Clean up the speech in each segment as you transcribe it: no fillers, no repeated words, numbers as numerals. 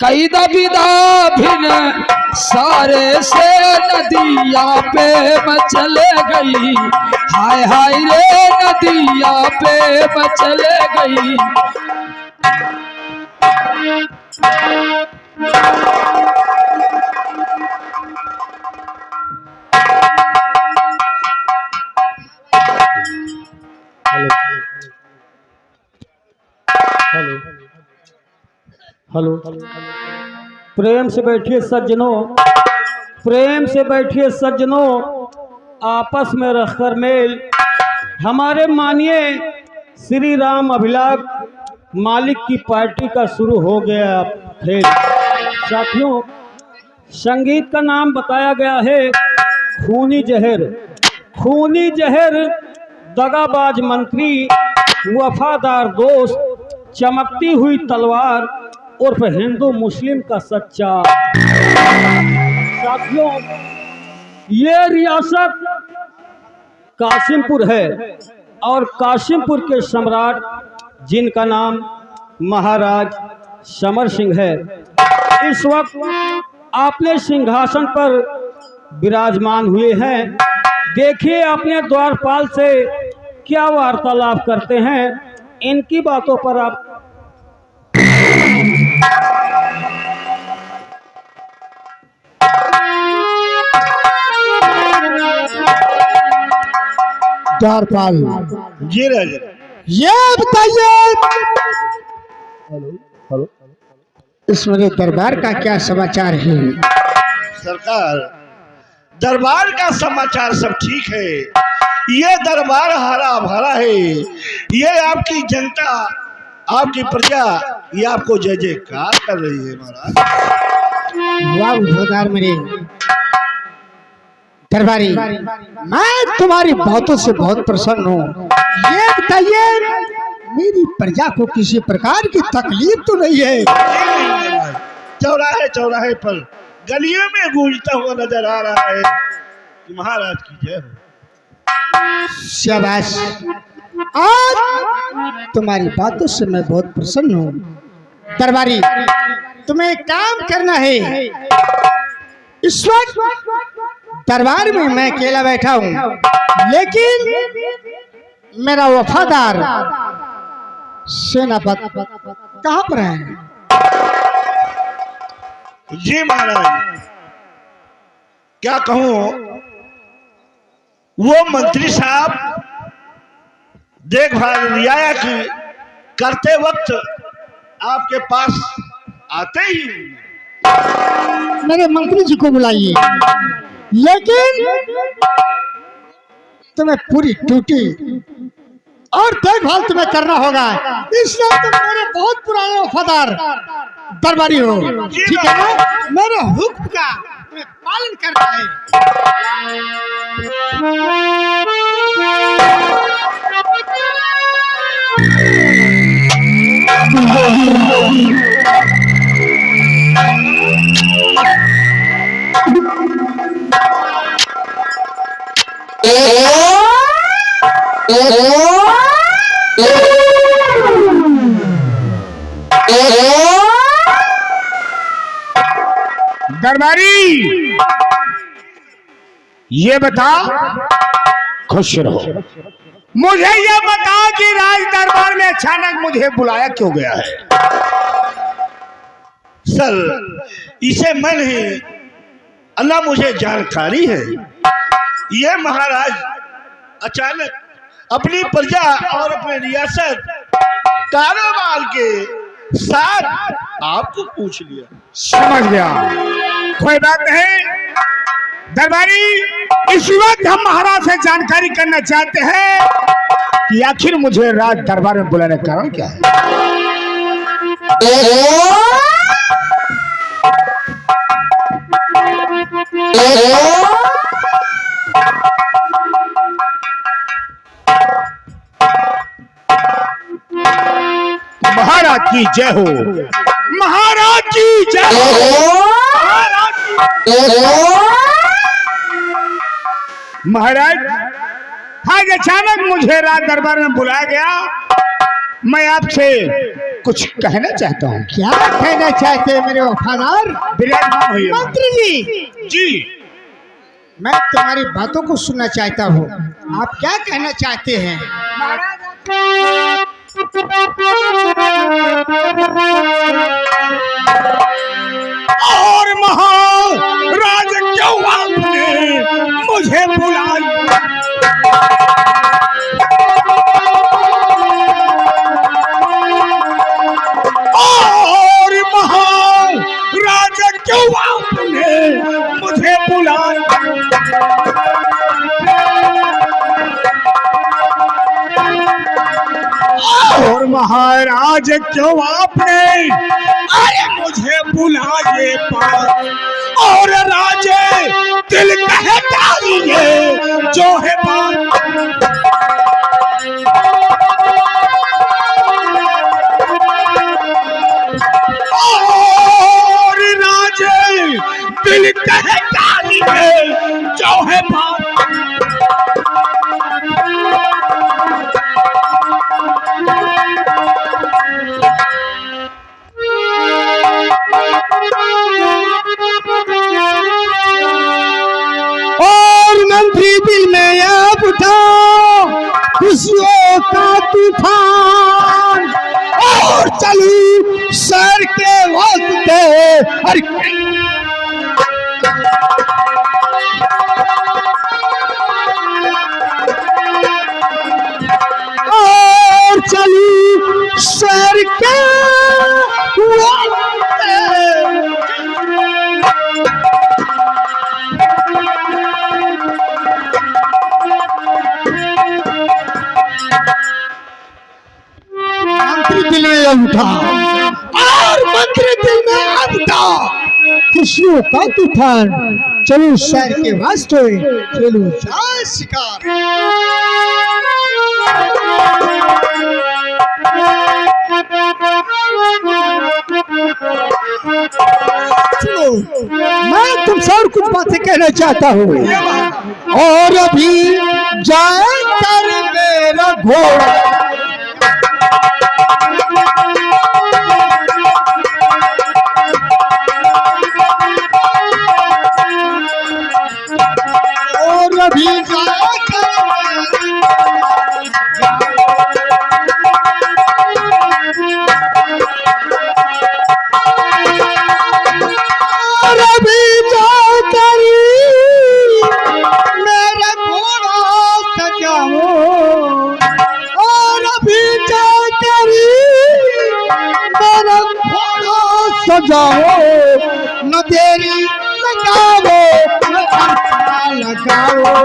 कई दबिदा भिन सारे से नदिया पे मचले गई, हाय हाय रे नदिया पे मचले गई। हेलो हेलो, प्रेम से बैठिए सज्जनों, प्रेम से बैठिए सज्जनों, आपस में रखकर मेल। हमारे मानिए श्री राम अभिलाष मालिक की पार्टी का शुरू हो गया खेल। साथियों, संगीत का नाम बताया गया है खूनी जहर। खूनी जहर, दगाबाज मंत्री, वफादार दोस्त, चमकती हुई तलवार उर्फ हिंदू मुस्लिम का सच्चा। साथियों, ये रियासत कासिमपुर है और कासिमपुर के सम्राट जिनका नाम महाराज समर सिंह है, इस वक्त अपने सिंहासन पर विराजमान हुए हैं। देखिए अपने द्वारपाल से क्या वार्तालाप करते हैं, इनकी बातों पर आप। द्वारपाल जी राजा, ये बताइए हेलो, इस मेरे दरबार का क्या समाचार है? सरकार दरबार का समाचार सब ठीक है। ये दरबार हरा भरा है। ये आपकी जनता, आपकी प्रजा, ये आपको जय जयकार कर रही है महाराज। वाह उद्धार मेरे दरबारी, मैं तुम्हारी बातों से बहुत प्रसन्न हूँ। ये बताइए मेरी प्रजा को किसी प्रकार की तकलीफ तो नहीं है? चौराहे चौराहे पर गलियों में गूंजता हुआ नजर आ रहा है कि महाराज की जय हो। शाबाश, आज तुम्हारी बातों से मैं बहुत प्रसन्न हूँ। दरबारी, तुम्हें काम करना है। इस वक्त दरबार में मैं अकेला बैठा हूँ, लेकिन मेरा वफादार सेनापति कहाँ पर है? जी महाराज, क्या कहूँ, वो मंत्री साहब देखभाल रियाया की करते वक्त आपके पास आते ही मेरे मंत्री जी को बुलाइए, लेकिन तुम्हें पूरी ड्यूटी और देखभाल तुम्हें करना होगा। इसलिए तुम मेरे बहुत पुराने वफादार दरबारी हो, ठीक है ना? मेरे हुक्म का तुम्हें पालन करना है। दरबारी, ये बता, खुश रहो, मुझे ये बता कि राज दरबार में अचानक मुझे बुलाया क्यों गया है? सर, इसे मैं नहीं, अल्लाह मुझे जानकारी है। ये महाराज अचानक अपनी प्रजा और अपने रियासत कारोबार के साथ आपको पूछ लिया। समझ गया, कोई बात नहीं। दरबारी, इस वक्त हम महाराज से जानकारी करना चाहते हैं कि आखिर मुझे राज दरबार में बुलाने का कारण क्या है। महाराज की जय हो, महाराज की जय हो, महाराज की। महाराज, आज अचानक मुझे राज दरबार में बुलाया गया। मैं आपसे कुछ कहना चाहता हूँ। क्या कहना चाहते हैं मेरे वफादार? विराजमान होइए। मंत्री जी, जी मैं तुम्हारी बातों को सुनना चाहता हूँ। आप क्या कहना चाहते हैं? और महाराज क्यों आपने मुझे बुलाया? और महाराज क्यों आपने मुझे बुलाया? और महाराज क्यों आपने अरे मुझे बुलाए पास? और राजे दिल कहे डालिए जो है बात। और राजे दिल कहे डालिए जो है बात। और मंत्री दिल में अब उठा खुशियों का तूफान, और चलू सर के वास्ते। अरे और चलू सर के वास्ते। मंत्री दिल में अब उठा, और मंत्री दिल में अब उठा खुशियों का तूफान। चलो शहर के वास्ते, चलो जा शिकार। सुनो, मैं तुमसे और कुछ बातें कहना चाहता हूँ। और अभी जाए कर मेरा घोड़ा, और अभी जाए कर और अभी जाकर मेरा घोड़ा सजाओ, और अभी जाकर मेरा घोड़ा सजाओ। न देरी लगाओ, न अर्था लगाओ।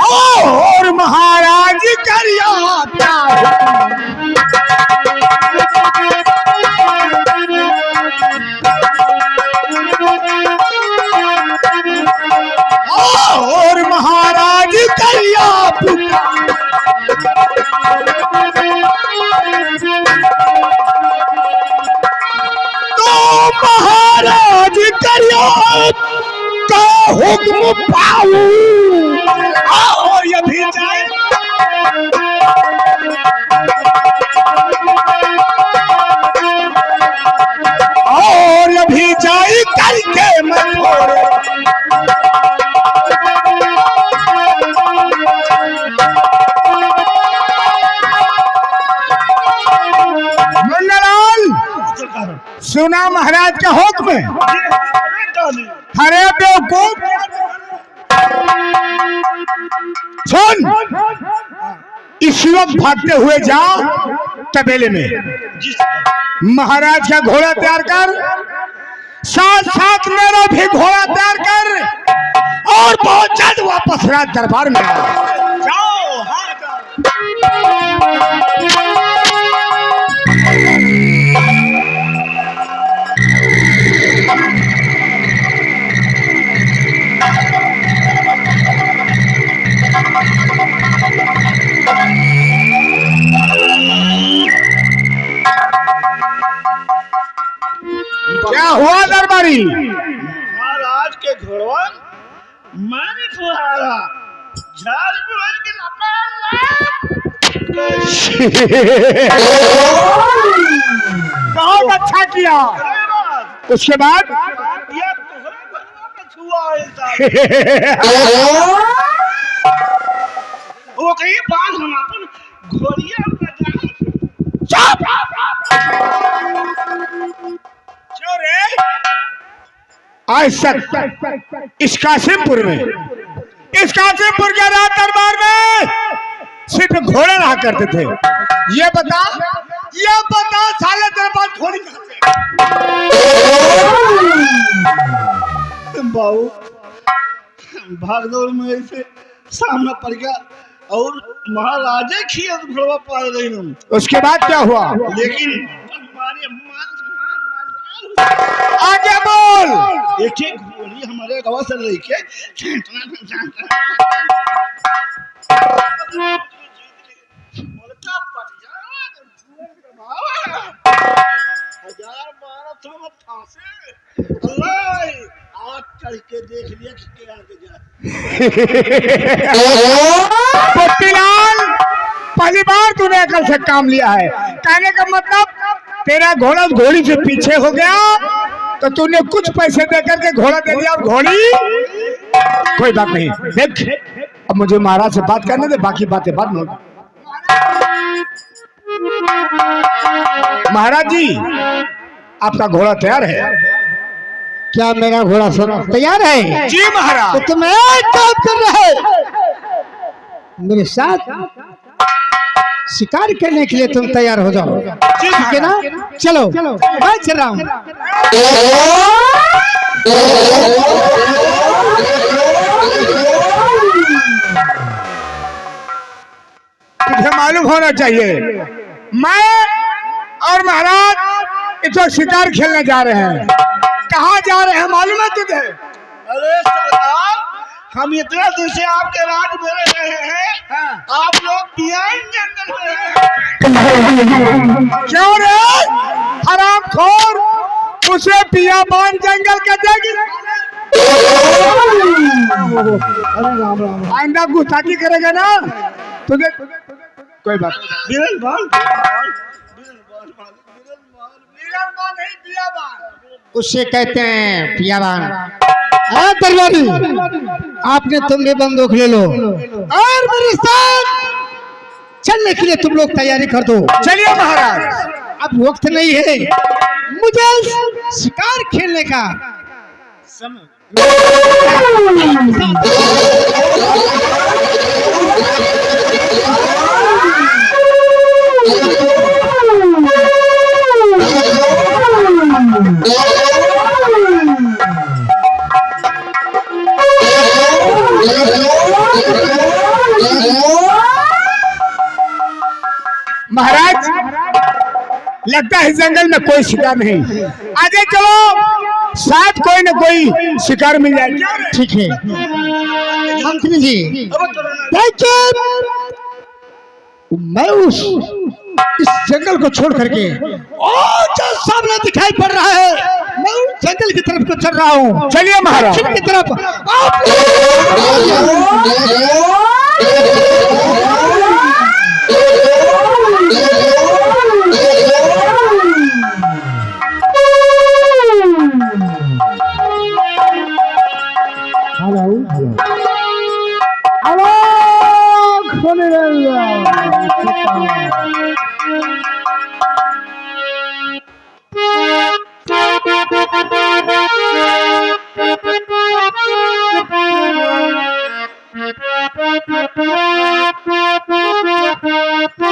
और महाराज करिया और महाराज करिया तो महाराज करिया का हुक्म पाऊं। और ये भी जाए और अभी जाए करके मैं थोड़े मुन्नालाल सुना महाराज का हुक्म। अरे बेवकूफ सुन, इस वक्त भागते हुए जा तबेले में, महाराज का घोड़ा तैयार कर, साथ साथ मेरा भी घोड़ा तैयार कर, और बहुत जल्द वापस राज दरबार में आ जाओ। हाँ क्या हुआ दरबारी? महाराज के घोड़वा मैंने फुहारा झाल बुलंद के बहुत अच्छा किया। उसके बाद ये तोहरा घोड़वा में छुआ है वो कहीं बाल हम अपन घोड़िया चोरे आज तक इस कासिमपुर के राज दरबार में सिर्फ घोड़े रहा करते थे। ये बता साले तेरे पास घोड़ी कहाँ से? बाबू भागदौड़ में ऐसे सामना पड़ गया और महाराजे खिया घोड़वा पा रही हूँ। उसके बाद क्या हुआ? लेकिन आगे बोल। एक एक घोड़ी हमारे गाँव से लेके हजार 1200 में फांसे आज चढ़ के देख लिया कि क्या आगे जा पट्टीलाल पहली बार तूने अकल से काम लिया है। कहने का मतलब तेरा घोड़ा घोड़ी से पीछे हो गया तो तूने कुछ पैसे देकर के घोड़ा दे दिया और घोड़ी कोई बात नहीं। देख अब मुझे महाराज से बात करने दे, बाकी बातें बाद में। महाराज जी आपका घोड़ा तैयार है? क्या मेरा घोड़ा सुनो तैयार है? जी महाराज। तो तुम एक काम कर रहे मेरे साथ शिकार करने के लिए तुम तैयार हो जाओ, ठीक है ना? चलो मैं चल रहा हूँ। तुझे मालूम होना चाहिए मैं और महाराज इस वक्त शिकार खेलने जा रहे हैं। कहाँ जा रहे हैं मालूम है तुझे? अरे सरकार हम इतना दिन से आपके राज में रहे हैं, आप लोग पियाई जंगल में हैं। क्यों रे हरामखोर, उसे बियाबान जंगल के देगी। आइंदा गुस्ताखी करेगा ना तुझे कोई बात बिरल बाल उससे कहते हैं पियाबान। दरबारी आपने तुम भी बंदूक ले लो और मेरे साथ चलने के लिए तुम लोग तैयारी कर दो। चलिए महाराज। अब वक्त नहीं है मुझे शिकार खेलने का। महाराज लगता है जंगल में कोई शिकार नहीं। आगे चलो साथ कोई न कोई शिकार मिल जाएगा। ठीक है मंत्री जी, देखिए मैं इस जंगल को छोड़ करके और जो सामने दिखाई पड़ रहा है मैं उस जंगल की तरफ को चल रहा हूँ। चलिए महाराज। की तरफ Thank you.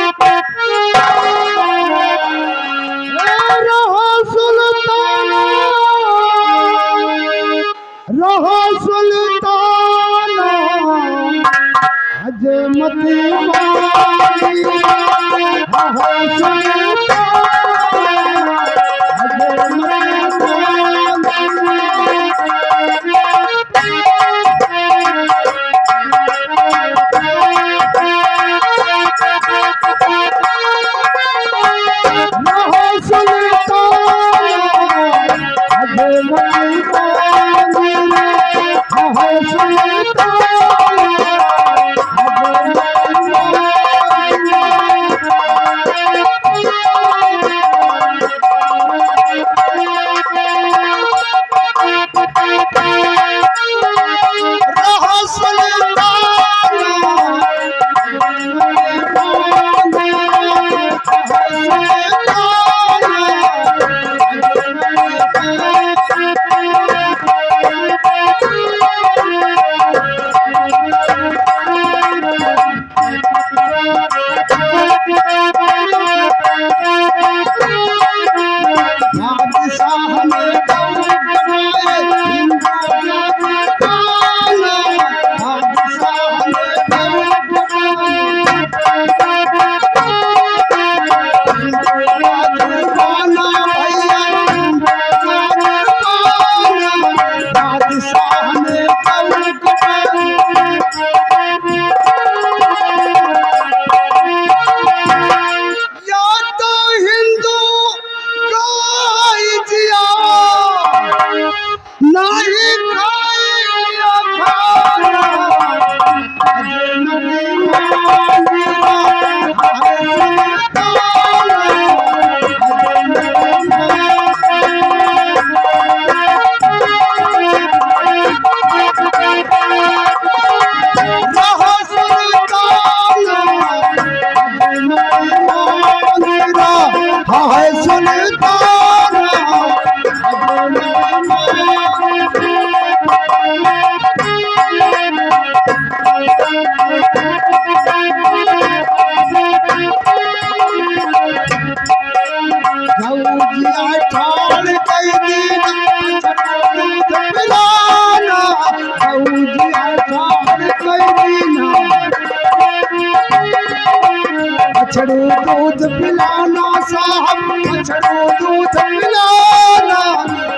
बछड़ू दूध पिलाना साहब, बछड़ू दूध पिलाना,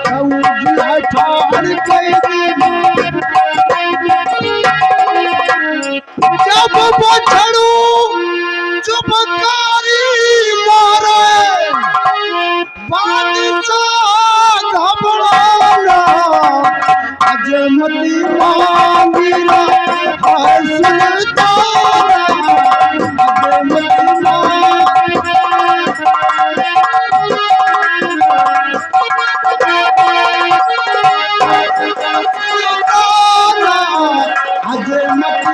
गौजिया ठाड़ कई देना। जब बछड़ू चुपकारी मारे, बादशाह घबराना, अजमती मांगीरा है Sultana, Azmati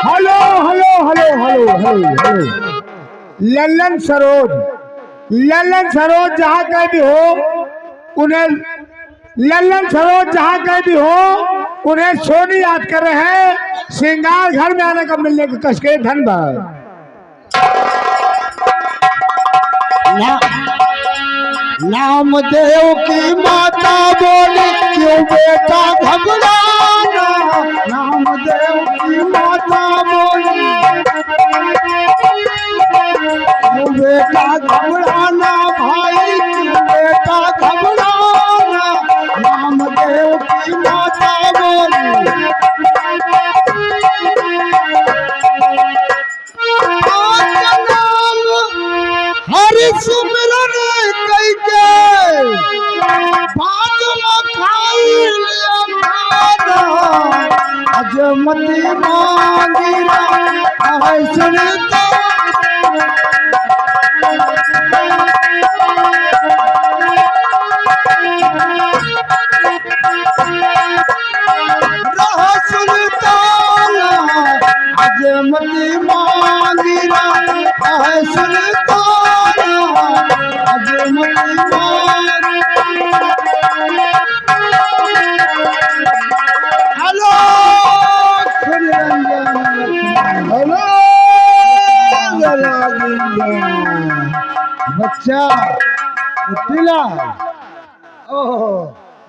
hello hello hello hello hello hello Lallan Saroj, Lallan Saroj जहाँ कहीं भी हो उन्हें, लल्लन सरोज जहाँ कहीं भी हो उन्हें सोनी याद कर रहे हैं। श्रृंगार घर में आने का मिलने के कश के धन्यवाद। नामदेव की माता बोली क्यों बेटा घबराना, नामदेव की माता बोली क्यों बेटा घबराना, भाई क्यों बेटा घबराना, नामदेव की माता बोली। आज नाम हरि सुमिरन कई के बाद में खाई लिया खाना, अजमती मांगीरा है सुनता। रहा सुल्ताना, अजमती मांगीरा है सुल्ताना, अजमती मांगीरा। हेलो हेलो बच्चा उठिला। ओह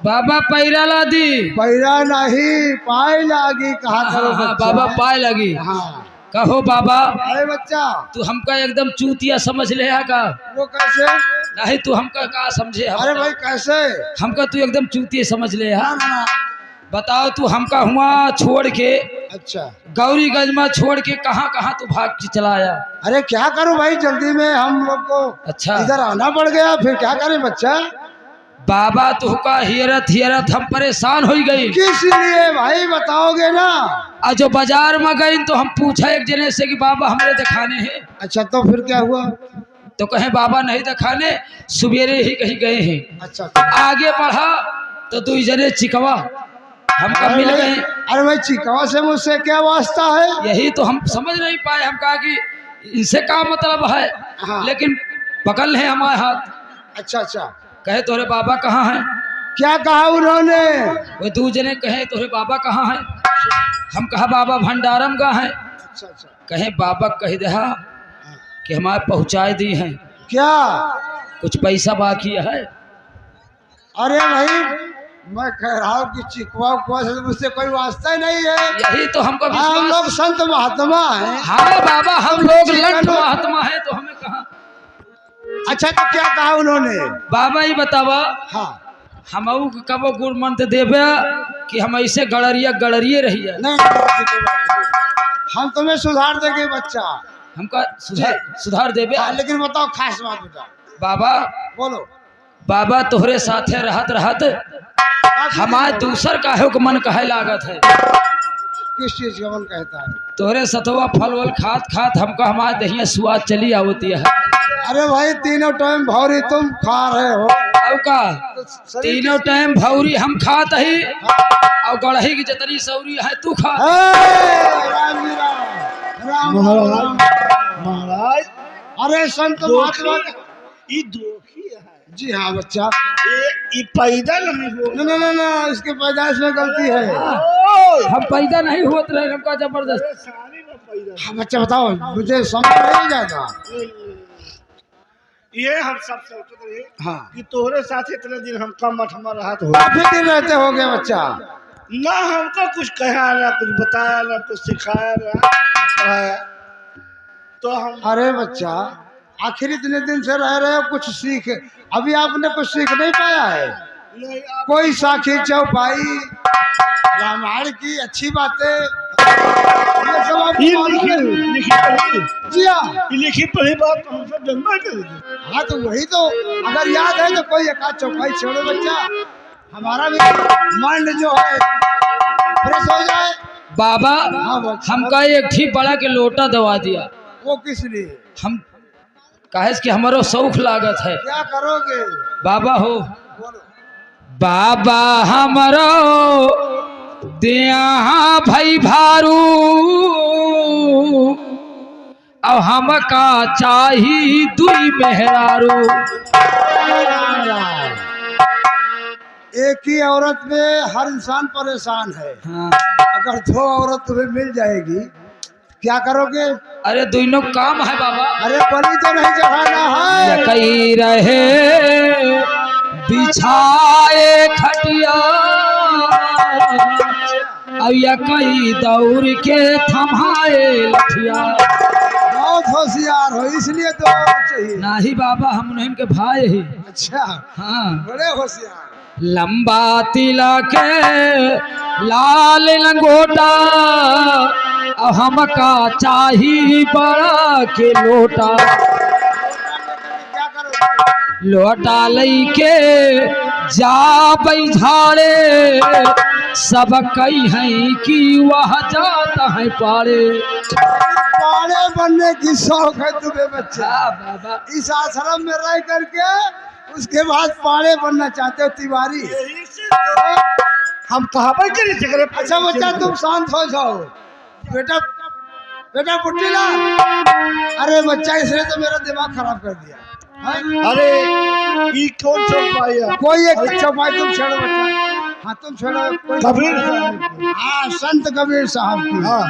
बाबा पैरा ला दी। पैरा नहीं पाए लागी, कहा करो हाँ, बच्चा। बाबा पाए लगी। हाँ कहो बाबा, अरे बच्चा तू हमका एकदम चूतिया समझ ले का? वो कैसे? नहीं तू हमका का समझे? अरे भाई कैसे? हमका तू एकदम चूतिया समझ ले ना ना ना बताओ तू हमका हुआ छोड़ के अच्छा, गौरीगंज में छोड़ के कहाँ कहाँ तू भाग के चला आया। अरे क्या करूं भाई, जल्दी में हम लोग को अच्छा इधर आना पड़ गया, फिर क्या करें बच्चा। बाबा तुहका हियरत हियरत हम परेशान हो गई। किस लिए भाई बताओगे ना। और जो बाजार में गई तो हम पूछा एक जने से कि बाबा हमारे दिखाने हैं। अच्छा, तो फिर क्या हुआ। तो कहे बाबा नहीं दिखाने, सवेरे ही कहीं गए हैं। अच्छा, आगे बढ़ा तो 2 जने चिकवा हमका मिल गए। अरे भाई चिकवा से मुझसे क्या वास्ता है। यही तो हम समझ नहीं पाए। हम कहा कि इनसे क्या मतलब है। हाँ। लेकिन पकड़ ले हमारे हाथ। अच्छा अच्छा, कहे तोरे बाबा कहाँ हैं। क्या कहा उन्होंने। वो 2 जने कहे तोरे बाबा कहाँ हैं। हम कहा बाबा भंडारम का है। अच्छा अच्छा, कहे बाबा कह दहा कि हमारे पहुँचाए दी हैं, क्या। कुछ पैसा बाकी है। अरे भाई मैं कह रहा हूँ कि चिकवा उकवा से मुझसे कोई वास्ता ही नहीं है। यही तो हमको हम लोग विश्वास। संत महात्मा हैं। हाँ बाबा हम लोग लंठ महात्मा है तो हमें कहा। अच्छा, तो क्या कहा उन्होंने। बाबा ही बतावा हाँ, हम कबो गुड़ मंत्र देवे कि हम ऐसे गड़रिए रहिए। नहीं कोई बात नहीं। हम तुम्हें सुधार देंगे बच्चा। हमका सुधार देवे। हाँ, लेकिन बताओ खास बात बताओ। बाबा बोलो। बाबा तोहरे साथे रहत रहत हमारे दूसर काहे को मन कहे लागत है। किस चीज का मन कहता है। तोहरे सतवा फल वल खात खात हमका हमारे दहिया स्वाद चली आवती है। अरे भाई तीनों टाइम भौरी तुम खा रहे हो। अब का शरीर तीनों टाइम भौरी हम खात ही और गढ़ही की जितनी सौरी है तू खा। राम जी राम, राम राम। महाराज अरे संत महात्मा। ये दोखी है। जी हाँ बच्चा। ये पैदा नहीं हो। ना ना ना, इसके पैदाइश में गलती है। हम पैदा नहीं होत रहे हमका जबरदस्त। सारी में पैदा। हाँ बच्चा बताओ, मुझे समझ नहीं जाता। ये हम सब सोचते रहे हाँ, कि तोहरे साथ इतने दिन हम कम मठमा रहत हो। काफी दिन रहते होगे बच्चा। ना हमको कुछ कहा, ना कुछ बताया, ना कुछ सिखाया, ना पढ़ाया। तो हम अरे बच्चा आखिर इतने दिन से रह रहे हो, कुछ सीख, अभी आपने कुछ सीख नहीं पाया है। नहीं आप कोई साखी चौपाई रामायण की अच्छी बातें ये सब आप ये मालूम नहीं। लिखी पढ़ी, जी हाँ। ये लिखी पढ़ी बात तो हम सब जन्मा करेंगे। हाँ तो वही तो, अगर याद है तो कोई एक आध चौपाई छोड़ो बच्चा, हमारा भी माइंड जो है फ्रेश हो जाए। बाबा हाँ बच्चा। हमका एक ठीक बड़ा के लोटा दवा दिया। वो किस लिए, हम काहे कि हमारो शौक लागत है। क्या करोगे। बाबा हो बोलो। बाबा हमारो दिया भाई भारू अब हमका चाही 2 मेहरारू। एक ही औरत में हर इंसान परेशान है। हाँ। अगर 2 औरत तुम्हें मिल जाएगी क्या करोगे। अरे दोनों काम है बाबा। अरे बलि तो नहीं चढ़ाना है। कई रहे बिछाए खटिया अब या कई दौड़ के थमाए लठिया। बहुत होशियार हो, इसलिए 2 औरत चाहिए। नाही बाबा हम उन्हें के भाई ही। अच्छा, हाँ। बड़े होशियार। लंबा तिलक लाल लंगोटा अब हमका चाही बड़ा के लोटा। क्या करोगे। लोटा लई के जा बैझाड़े सब कई हैं कि वह जाता है पाड़े। पाड़े बनने की शौक है तुम्हें बच्चा। हाँ बाबा। इस आश्रम में रह करके उसके बाद पाड़े बनना चाहते हो तिवारी। यही से तो हम कहावत करी चक्र। अच्छा बच्चा तुम शांत हो जाओ। बेटा बेटा पुट्टीला, अरे बच्चा इसने तो मेरा दिमाग खराब कर दिया। हाँ? अरे ये कौन चौपाई है। कोई एक चौपाई तुम छेड़ो बच्चा। हाँ तुम छेड़ो। कबीर। हाँ संत कबीर साहब की। हाँ।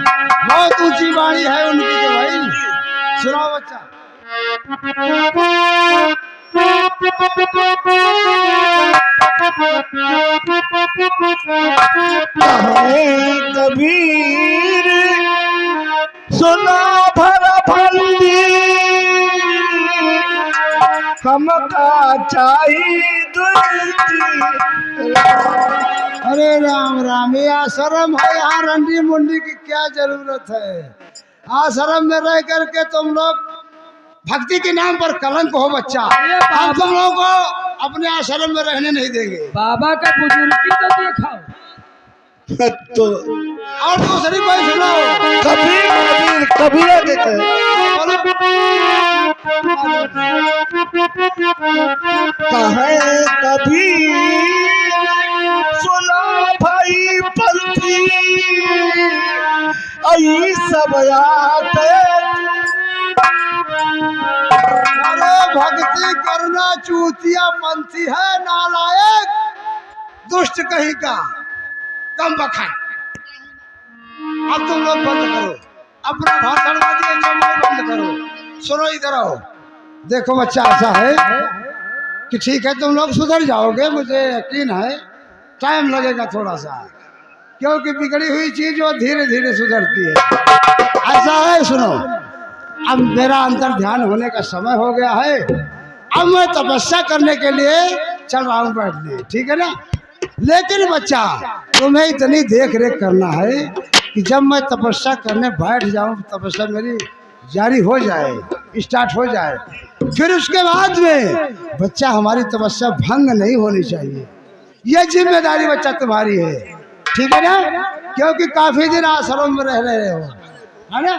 बहुत ऊंची वाणी है उनकी तो भाई। सुनाओ बच्चा। कबीर सुना भरा फंदी हमका चाहिए अरे राम राम, ये आश्रम है, यहाँ रंडी मुंडी की क्या जरूरत है। आश्रम में रह करके तुम लोग भक्ति के नाम पर कलंक हो बच्चा। हम तुम लोगों को अपने आश्रम में रहने नहीं देंगे। बाबा का बुजुर्गी तो देखो। तो और दूसरी कोई सुनो। कबीर कबीरा देते बोलो। कहे कबीर सुना भाई पंथी आई सब आते। अरे भक्ति करना चूतिया पंथी है, नालायक दुष्ट कहीं का, कम बखा। अब तुम लोग बंद करो अपना भाषणबाजी, बंद करो। सुनो इधर आओ। देखो बच्चा, ऐसा है कि ठीक है तुम लोग सुधर जाओगे, मुझे यकीन है। टाइम लगेगा थोड़ा सा, क्योंकि बिगड़ी हुई चीज वो धीरे धीरे सुधरती है। ऐसा है, सुनो, अब मेरा अंतर ध्यान होने का समय हो गया है। अब मैं तपस्या करने के लिए चल रहा हूँ बैठने, ठीक है ना। लेकिन बच्चा, तुम्हें इतनी देख रेख करना है कि जब मैं तपस्या करने बैठ जाऊँ, तपस्या मेरी जारी हो जाए, स्टार्ट हो जाए, फिर उसके बाद में बच्चा हमारी तपस्या भंग नहीं होनी चाहिए। यह जिम्मेदारी बच्चा तुम्हारी है, ठीक है ना, क्योंकि काफी दिन आश्रम में रह रहे हो, है ना।